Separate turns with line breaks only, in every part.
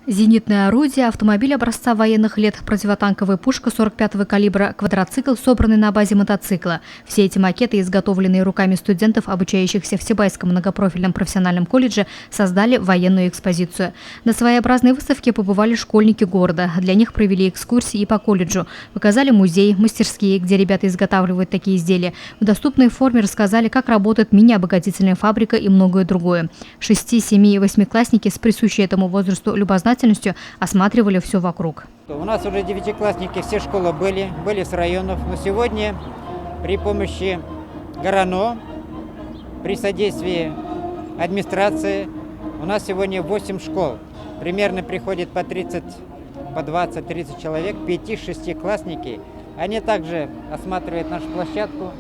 Зенитное орудие, автомобиль образца военных лет, противотанковая пушка 45-го калибра, квадроцикл, собранный на базе мотоцикла. Все эти макеты, изготовленные руками студентов, обучающихся в Сибайском многопрофильном профессиональном колледже, создали военную экспозицию. На своеобразной выставке побывали школьники города. Для них провели экскурсии и по колледжу. Показали музей, мастерские, где ребята изготавливают такие изделия. В доступной форме рассказали, как работает мини-обогатительная фабрика и многое другое. 6-, 7- и 8-классники с присущей этому возрасту любознательностью осматривали все вокруг.
У нас уже 9-классники, все школы были с районов, но сегодня при помощи ГРАНО, при содействии администрации, у нас сегодня 8 школ. Примерно приходит по 20-30 человек, 5-6-классники. Они также осматривают нашу площадку,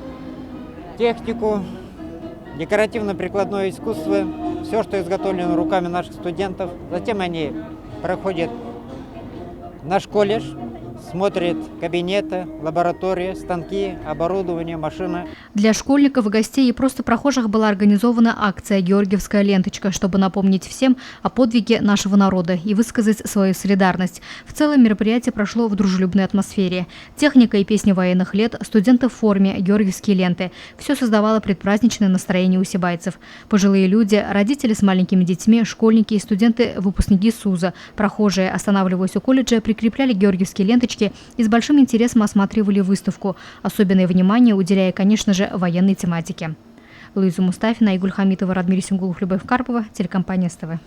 технику, декоративно-прикладное искусство, все, что изготовлено руками наших студентов. Затем они проходят наш колледж, смотрят кабинеты, лаборатории, станки, оборудование, машины.
Для школьников, гостей и просто прохожих была организована акция «Георгиевская ленточка», чтобы напомнить всем о подвиге нашего народа и высказать свою солидарность. В целом мероприятие прошло в дружелюбной атмосфере. Техника и песни военных лет, студенты в форме, георгиевские ленты – все создавало предпраздничное настроение у сибайцев. Пожилые люди, родители с маленькими детьми, школьники и студенты-выпускники СУЗа, прохожие, останавливаясь у колледжа, прикрепляли георгиевские ленточки и с большим интересом осматривали выставку, особенное внимание уделяя, конечно же, военной тематике. Луиза Мустафина, Игуль Хамитова, Радмир Сингулов, Любовь Карпова, телекомпания СТВ.